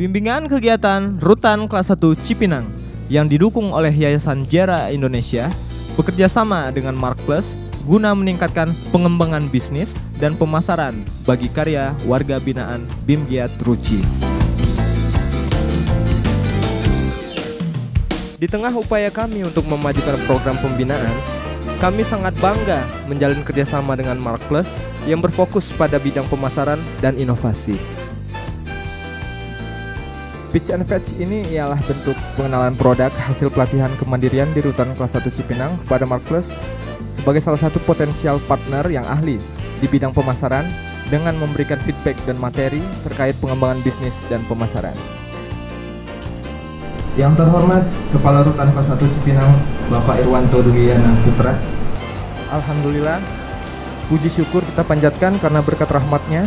Bimbingan kegiatan Rutan Kelas 1 Cipinang yang didukung oleh Yayasan Jera Indonesia bekerja sama dengan Mark Plus guna meningkatkan pengembangan bisnis dan pemasaran bagi karya warga binaan BIM Giat Ruci. Di tengah upaya kami untuk memajukan program pembinaan, kami sangat bangga menjalin kerjasama dengan Mark Plus yang berfokus pada bidang pemasaran dan inovasi. Pitch and Fetch ini ialah bentuk pengenalan produk hasil pelatihan kemandirian di Rutan Kelas 1 Cipinang kepada Mark Plus sebagai salah satu potensial partner yang ahli di bidang pemasaran dengan memberikan feedback dan materi terkait pengembangan bisnis dan pemasaran. Yang terhormat Kepala Rutan Kelas 1 Cipinang, Bapak Irwanto Dwiyana Putra. Alhamdulillah, puji syukur kita panjatkan karena berkat rahmatnya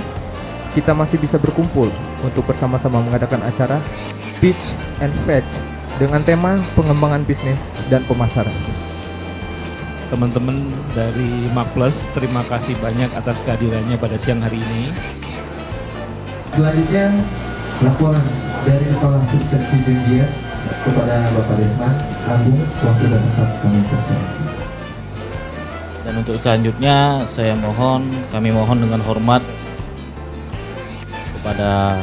kita masih bisa berkumpul untuk bersama-sama mengadakan acara Pitch and Fetch dengan tema pengembangan bisnis dan pemasaran. Teman-teman dari Mark Plus, terima kasih banyak atas kehadirannya pada siang hari ini. Selanjutnya, laporan dari Kepala Subseksi BIM Giat kepada Bapak Desman Agung, waktu dan tempat kami persilakan. Dan untuk selanjutnya kami mohon dengan hormat kepada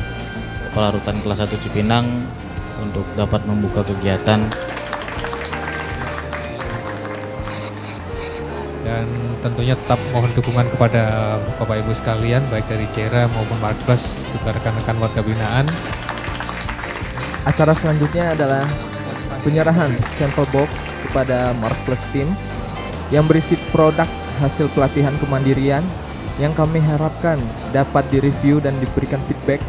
Kepala Rutan Kelas 1 Cipinang untuk dapat membuka kegiatan. Dan tentunya tetap mohon dukungan kepada Bapak Ibu sekalian, baik dari Jera maupun Mark Plus, juga rekan-rekan warga binaan. Acara selanjutnya adalah penyerahan sampel box kepada Mark Plus Team yang berisi produk hasil pelatihan kemandirian yang kami harapkan dapat direview dan diberikan feedback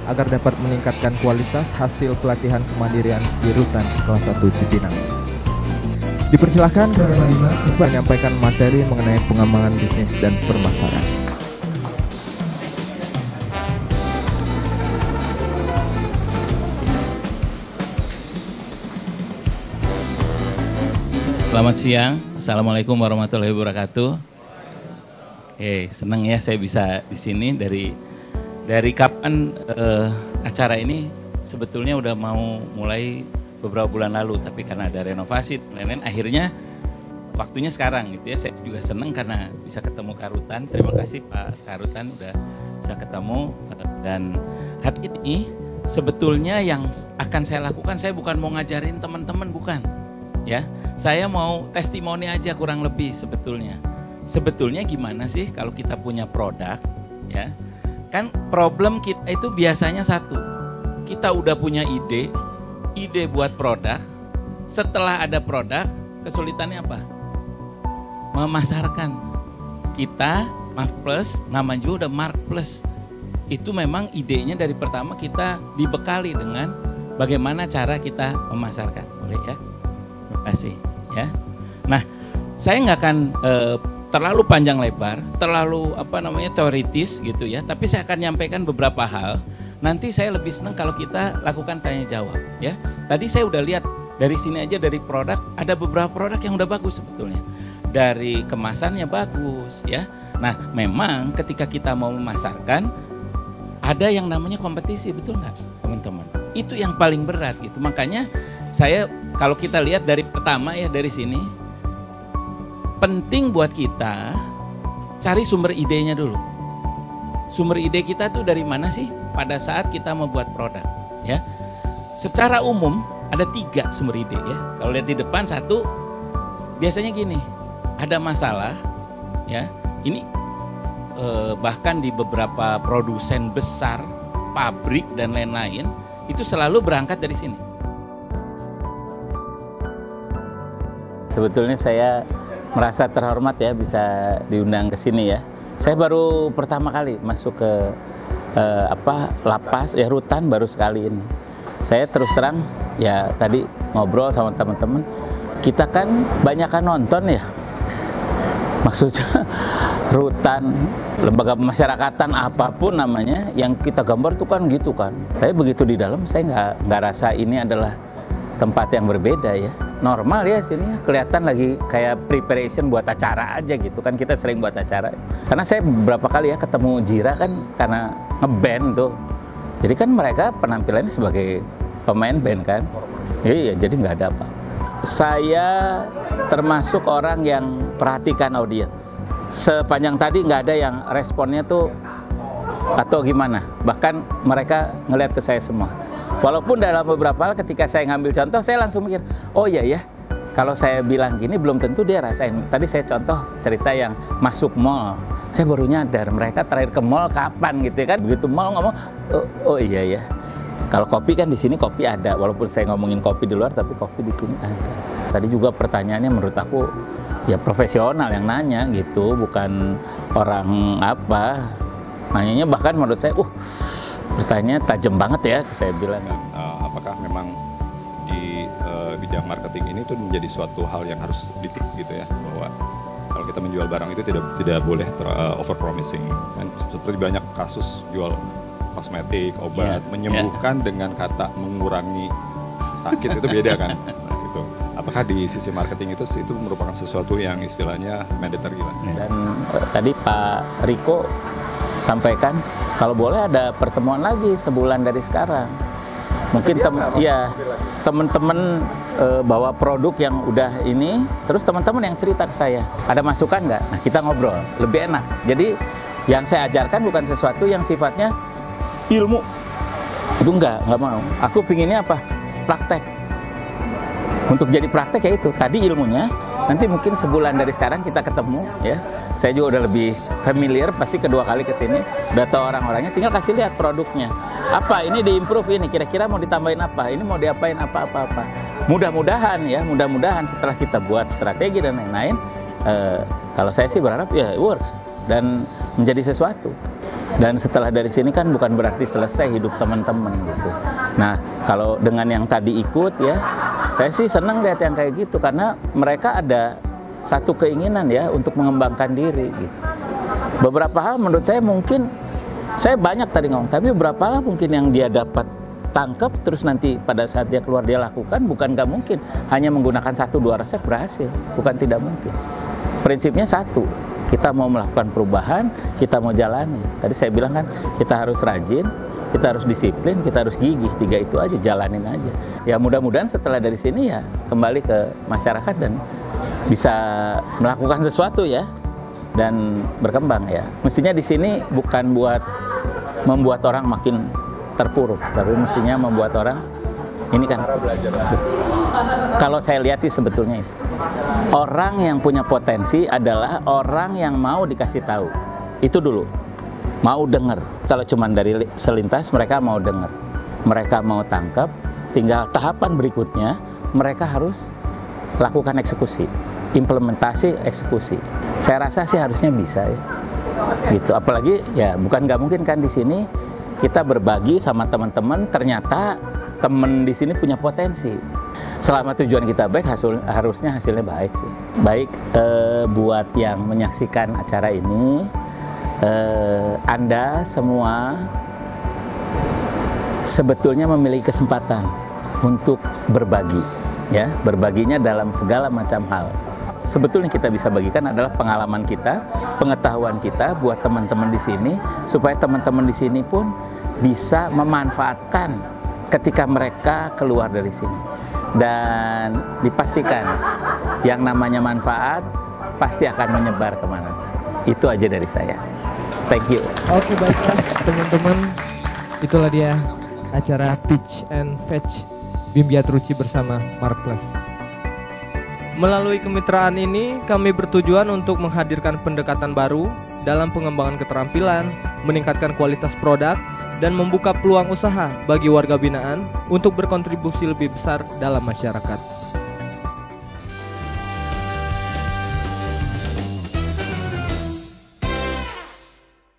agar dapat meningkatkan kualitas hasil pelatihan kemandirian di Rutan Kelas 1 Cipinang. Dipersilakan menyampaikan materi mengenai pengembangan bisnis dan pemasaran. Selamat siang, Assalamualaikum warahmatullahi wabarakatuh. Senang ya saya bisa di sini dari kapan acara ini sebetulnya udah mau mulai beberapa bulan lalu, tapi karena ada renovasi lain-lain akhirnya waktunya sekarang gitu ya. Saya juga senang karena bisa ketemu Karutan. Terima kasih Pak Karutan udah bisa ketemu. Dan hari ini sebetulnya yang akan saya lakukan, saya bukan mau ngajarin teman-teman, bukan ya. Saya mau testimoni aja kurang lebih sebetulnya. Sebetulnya gimana sih kalau kita punya produk ya. Kan problem kita itu biasanya satu. Kita udah punya ide buat produk. Setelah ada produk, kesulitannya apa? Memasarkan. Kita Mark Plus, nama juga udah Mark Plus. Itu memang idenya dari pertama kita dibekali dengan bagaimana cara kita memasarkan. Boleh ya? Terima kasih ya. Nah, saya nggak akan terlalu panjang lebar, terlalu teoritis gitu ya. Tapi saya akan nyampaikan beberapa hal. Nanti saya lebih senang kalau kita lakukan tanya jawab ya. Tadi saya udah lihat dari sini aja dari produk ada beberapa produk yang udah bagus sebetulnya. Dari kemasannya bagus ya. Nah, memang ketika kita mau memasarkan ada yang namanya kompetisi, betul nggak teman-teman? Itu yang paling berat gitu. Makanya saya kalau kita lihat dari pertama ya dari sini, penting buat kita cari sumber idenya dulu. Sumber ide kita tuh dari mana sih pada saat kita membuat produk ya. Secara umum ada 3 sumber ide ya. Kalau lihat di depan satu, biasanya gini, ada masalah ya. Ini bahkan di beberapa produsen besar, pabrik dan lain-lain, itu selalu berangkat dari sini. Sebetulnya saya merasa terhormat ya bisa diundang ke sini ya. Saya baru pertama kali masuk ke lapas ya, rutan baru sekali ini. Saya terus terang ya tadi ngobrol sama teman-teman, kita kan banyakan nonton ya. Maksudnya rutan, lembaga pemasyarakatan apapun namanya, yang kita gambar tuh kan gitu kan. Tapi begitu di dalam saya nggak rasa ini adalah tempat yang berbeda ya. Normal ya sini ya, kelihatan lagi kayak preparation buat acara aja gitu kan, kita sering buat acara. Karena saya beberapa kali ya ketemu Jira kan karena ngeband tuh Jadi kan mereka penampilannya sebagai pemain band kan. Iya, jadi nggak ada apa. Saya termasuk orang yang perhatikan audiens. Sepanjang tadi nggak ada yang responnya tuh atau gimana. Bahkan mereka ngeliat ke saya semua. Walaupun dalam beberapa hal ketika saya ngambil contoh, saya langsung mikir, oh iya ya, kalau saya bilang gini belum tentu dia rasain. Tadi saya contoh cerita yang masuk mall. Saya baru nyadar mereka terakhir ke mall kapan gitu kan. Begitu mall ngomong, oh iya ya. Kalau kopi kan di sini kopi ada, walaupun saya ngomongin kopi di luar, tapi kopi di sini ada. Tadi juga pertanyaannya menurut aku ya profesional yang nanya gitu, bukan orang apa. Nanyanya bahkan menurut saya, pertanyaannya tajam banget ya, saya bilang. Apakah memang di bidang marketing ini tuh menjadi suatu hal yang harus ditik gitu ya, bahwa kalau kita menjual barang itu tidak boleh over promising. Kan seperti banyak kasus jual kosmetik, obat, menyembuhkan dengan kata mengurangi sakit itu beda kan. Nah, itu. Apakah di sisi marketing itu merupakan sesuatu yang istilahnya mandatory lah. Dan tadi Pak Riko sampaikan kalau boleh ada pertemuan lagi sebulan dari sekarang. Mungkin teman-teman bawa produk yang udah ini, terus teman-teman yang cerita ke saya, ada masukan nggak? Nah, kita ngobrol, lebih enak. Jadi yang saya ajarkan bukan sesuatu yang sifatnya ilmu, itu nggak mau. Aku pinginnya apa? Praktek. Untuk jadi praktek ya itu, tadi ilmunya, nanti mungkin sebulan dari sekarang kita ketemu ya. Saya juga udah lebih familiar, pasti kedua kali ke sini, udah tahu orang-orangnya, tinggal kasih lihat produknya. Apa ini diimprove ini, kira-kira mau ditambahin apa, ini mau diapain apa-apa. Mudah-mudahan ya, mudah-mudahan setelah kita buat strategi dan lain-lain, kalau saya sih berharap ya works dan menjadi sesuatu. Dan setelah dari sini kan bukan berarti selesai hidup teman-teman gitu. Nah, kalau dengan yang tadi ikut ya, saya sih senang lihat yang kayak gitu karena mereka ada satu keinginan ya untuk mengembangkan diri gitu. Beberapa hal menurut saya mungkin, saya banyak tadi ngomong, tapi beberapa hal mungkin yang dia dapat tangkap terus nanti pada saat dia keluar dia lakukan, bukan nggak mungkin. Hanya menggunakan 1-2 resep berhasil, bukan tidak mungkin. Prinsipnya satu, kita mau melakukan perubahan, kita mau jalani. Tadi saya bilang kan, kita harus rajin, kita harus disiplin, kita harus gigih. 3 itu aja, jalanin aja. Ya mudah-mudahan setelah dari sini ya kembali ke masyarakat dan bisa melakukan sesuatu ya dan berkembang ya. Mestinya di sini bukan buat membuat orang makin terpuruk, tapi mestinya membuat orang ini kan. Kalau saya lihat sih sebetulnya itu. Orang yang punya potensi adalah orang yang mau dikasih tahu. Itu dulu. Mau dengar. Kalau cuma dari selintas mereka mau dengar. Mereka mau tangkap, tinggal tahapan berikutnya mereka harus lakukan eksekusi. Implementasi eksekusi. Saya rasa sih harusnya bisa ya. Gitu. Apalagi ya bukan nggak mungkin kan di sini kita berbagi sama teman-teman, ternyata teman di sini punya potensi. Selama tujuan kita baik, harusnya hasilnya baik sih. Baik buat yang menyaksikan acara ini, Anda semua sebetulnya memiliki kesempatan untuk berbagi, ya, berbaginya dalam segala macam hal. Sebetulnya kita bisa bagikan adalah pengalaman kita, pengetahuan kita buat teman-teman di sini, supaya teman-teman di sini pun bisa memanfaatkan ketika mereka keluar dari sini. Dan dipastikan yang namanya manfaat pasti akan menyebar kemana. Itu aja dari saya. Thank you. Oke, baiklah teman-teman, itulah dia acara Pitch and Fetch Bimbiat Ruci bersama Markplus. Melalui kemitraan ini, kami bertujuan untuk menghadirkan pendekatan baru dalam pengembangan keterampilan, meningkatkan kualitas produk, dan membuka peluang usaha bagi warga binaan untuk berkontribusi lebih besar dalam masyarakat.